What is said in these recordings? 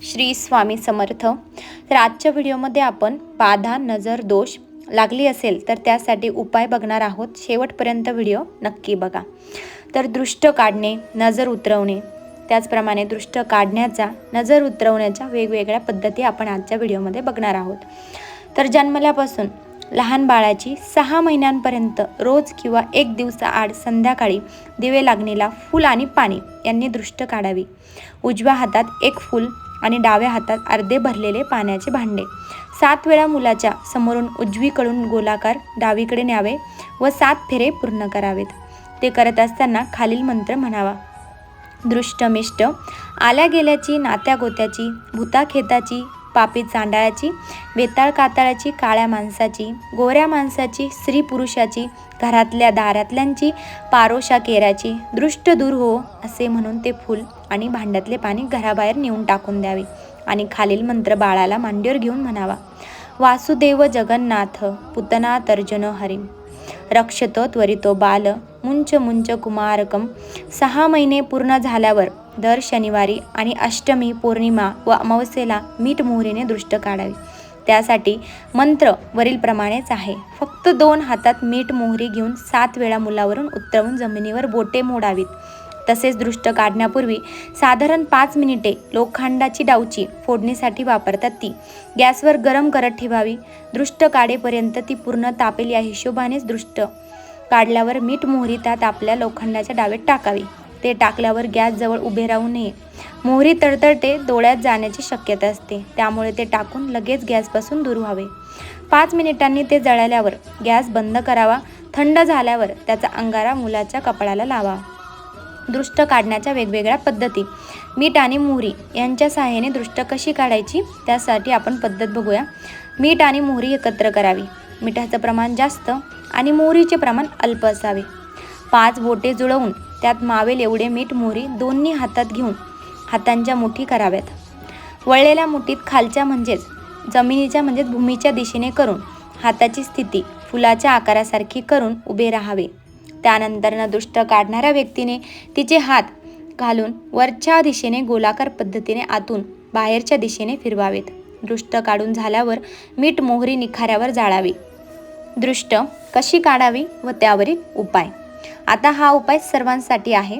श्री स्वामी समर्थ। तर आजच्या व्हिडिओमध्ये आपण बाधा, नजर, दोष लागली असेल तर त्यासाठी उपाय बघणार आहोत। शेवटपर्यंत व्हिडिओ नक्की बघा। तर दृष्ट काढणे, नजर उतरवणे, त्याचप्रमाणे दृष्ट काढण्याचा, नजर उतरवण्याच्या वेगवेगळ्या पद्धती आपण आजच्या व्हिडिओमध्ये बघणार आहोत। तर जन्मल्यापासून लहान बाळाची 6 महिन्यांपर्यंत रोज किंवा 1 दिवसाआड संध्याकाळी दिवे लागणीला फूल आणि पाणी यांनी दृष्ट काढावी। उजव्या हातात 1 फूल आणि डाव्या हातात अर्धे भरलेले पाण्याचे भांडे 7 वेळा मुलाच्या समोरून उजवीकडून गोलाकार डावीकडे न्यावे व 7 फेरे पूर्ण करावेत। ते करत असताना खालील मंत्र म्हणावा। दृष्टमिष्ट, आल्या गेल्याची, नात्या गोत्याची, भूताखेताची, पापी चांडाळाची, वेताळ काताळाची, काळ्या माणसाची, गोऱ्या माणसाची, स्त्री पुरुषाची, घरातल्या दारातल्यांची, पारोशा केराची दृष्ट दूर हो असे म्हणून ते फूल आणि भांड्यातले पाणी घराबाहेर नेऊन टाकून द्यावे आणि खालील मंत्र बाळाला मांडीवर घेऊन म्हणावा। वासुदेव जगन्नाथ पुतना तर्जन हरिम रक्षतो त्वरितो बाल मुंच मुंच कुमारकम। 6 महिने पूर्ण झाल्यावर दर शनिवारी आणि अष्टमी, पौर्णिमा व अमावस्येला मीठ मोहरीने दृष्ट काढावी। त्यासाठी मंत्र वरील प्रमाणेच आहे। फक्त 2 हातात मीठ मोहरी घेऊन 7 वेळा मुलावरून उतरवून जमिनीवर बोटे मोडावीत। तसेच दृष्ट काढण्यापूर्वी साधारण 5 मिनिटे लोखंडाची डावची फोडणीसाठी वापरतात ती गॅसवर गरम करत ठेवावी। दृष्ट काढेपर्यंत ती पूर्ण तापेल या हिशोबानेच दृष्ट काढल्यावर मीठ मोहरी त्यात आपल्या लोखंडाच्या डावेत टाकावी। ते टाकल्यावर गॅस जवळ उभे राहू नये। मोहरी तडतडते डोळ्यात जाण्याची शक्यता असते, त्यामुळे ते टाकून लगेच गॅसपासून दूर व्हावे। 5 मिनिटांनी ते जळाल्यावर गॅस बंद करावा। थंड झाल्यावर त्याचा अंगारा मुलाच्या कपाळाला लावा। दृष्ट काढण्याच्या वेगवेगळ्या पद्धती। मीठ आणि मोहरी यांच्या सहाय्याने दृष्ट कशी काढायची त्यासाठी आपण पद्धत बघूया। मीठ आणि मोहरी एकत्र करावी। मिठाचं प्रमाण जास्त आणि मोहरीचे प्रमाण अल्प असावे। 5 बोटे जुळवून त्यात मावेल एवढे मीठ मोहरी दोन्ही हातात घेऊन हातांच्या मुठी कराव्यात। वळलेल्या मुठीत खालच्या म्हणजेच जमिनीच्या म्हणजेच भूमीच्या दिशेने करून हाताची स्थिती फुलाच्या आकारासारखी करून उभे राहावे। त्यानंतर दृष्ट काढणाऱ्या व्यक्तीने तिचे हात घालून वरच्या दिशेने गोलाकार पद्धतीने आतून बाहेरच्या दिशेने फिरवावेत। दृष्ट काढून झाल्यावर मीठ मोहरी निखाऱ्यावर जाळावी। दृष्ट कशी काढावी व त्यावरील उपाय। आता हा उपाय सर्वांसाठी आहे,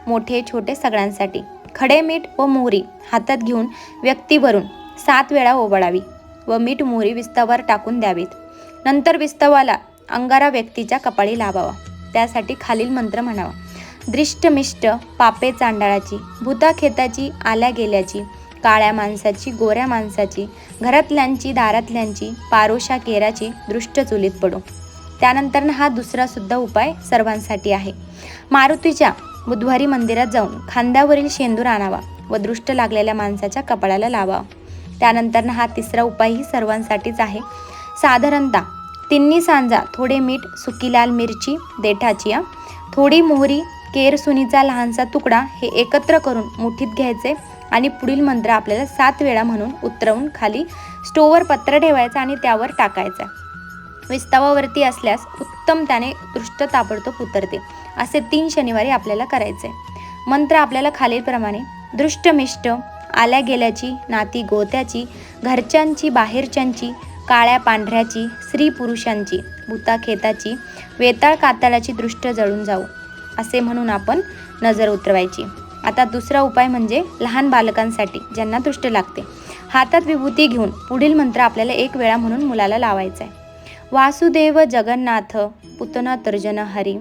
मोठे छोटे सगळ्यांसाठी। खडे मीठ व मोहरी हातात घेऊन व्यक्तीवरून 7 वेळा ओवाळावी व मीठ मोहरी विस्तवावर टाकून द्यावीत। नंतर विस्तवाला अंगारा व्यक्तीच्या कपाळी लावावा। त्यासाठी खालील मंत्र म्हणावा। दृष्टमिष्ट, पापे चांडाळाची, भूताखेताची, आल्या गेल्याची, काळ्या माणसाची, गोऱ्या माणसाची, घरातल्यांची, दारातल्यांची, पारोशा केराची दृष्ट चुलीत पडो। त्यानंतर हा दुसरा सुद्धा उपाय सर्वांसाठी आहे। मारुतीच्या बुधवारी मंदिरात जाऊन खांद्यावरील शेंदूर आणावा व दृष्ट लागलेल्या माणसाच्या कपाळाला लावावा। त्यानंतर हा तिसरा उपायही सर्वांसाठीच आहे। साधारणतः तिन्ही सांजा थोडे मीठ, सुकी लाल मिरची देठाची, थोडी मोहरी, केरसुनीचा लहानसा तुकडा हे एकत्र करून मुठीत घ्यायचे आणि पुढील मंत्र आपल्याला 7 वेळा म्हणून उतरवून खाली स्टोवर पत्र ठेवायचं आणि त्यावर टाकायचं। विस्तवावरती असल्यास उत्तम, त्याने दृष्ट ताबडतोब उतरते। असे 3 शनिवारी आपल्याला करायचे। मंत्र आपल्याला खालीलप्रमाणे। दृष्टमिष्ट, आल्या गेल्याची, नाती गोत्याची, घरच्यांची, बाहेरच्यांची, काळ्या पांढऱ्याची, स्त्री पुरुषांची, भूताखेताची, वेताळ काताळाची दृष्ट जळून जाऊ असे म्हणून आपण नजर उतरवायची। आता दुसरा उपाय म्हणजे लहान बालकांसाठी ज्यांना दृष्ट लागते। हातात विभूती घेऊन पुढील मंत्र आपल्याला 1 वेळा म्हणून मुलाला लावायचा आहे। वासुदेव जगन्नाथ पुतना तर्जन हरी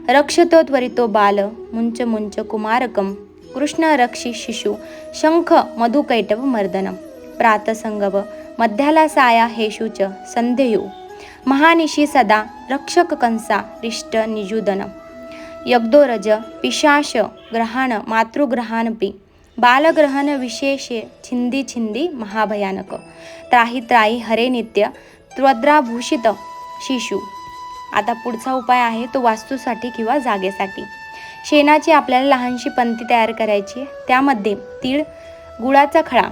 रक्षतो त्वरितो बाल मुंच मुंच कुमारकम। कृष्ण रक्षी शिशु शंख मधुकैटव मर्दनम। प्रातसंगव मध्याला साया हेशुच संध्ययू महानिशी सदा रक्षक कंसा रिष्ट निजुदन। यग्दोरज पिशाश ग्रहण मातृग्रहानपी बालग्रहण विशेषे छिंदी छिंदी महाभयानक। त्राही त्राही हरे नित्य त्वद्राभूषित शिशु। आता पुढचा उपाय आहे तो वास्तूसाठी किंवा जागेसाठी। शेणाची आपल्याला लहानशी पंती तयार करायची। त्यामध्ये तीळ, गुळाचा खडा,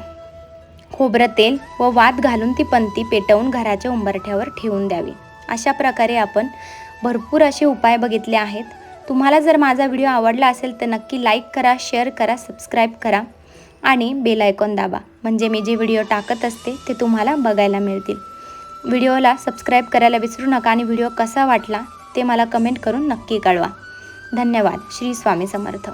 खोबरं तेल व वात घालून ती पंती पेटवून घराच्या उंबरठ्यावर ठेवून द्यावी। अशा प्रकारे आपण भरपूर असे उपाय बघितले आहेत। तुम्हाला जर माझा व्हिडिओ आवडला असेल तर नक्की लाईक करा, शेअर करा, सबस्क्राईब करा आणि बेल आयकॉन दाबा, म्हणजे मी जे व्हिडिओ टाकत असते ते तुम्हाला बघायला मिळतील. व्हिडिओला सबस्क्राईब करायला विसरू नका आणि व्हिडिओ कसा वाटला ते मला कमेंट करून नक्की कळवा. धन्यवाद. श्री स्वामी समर्थ.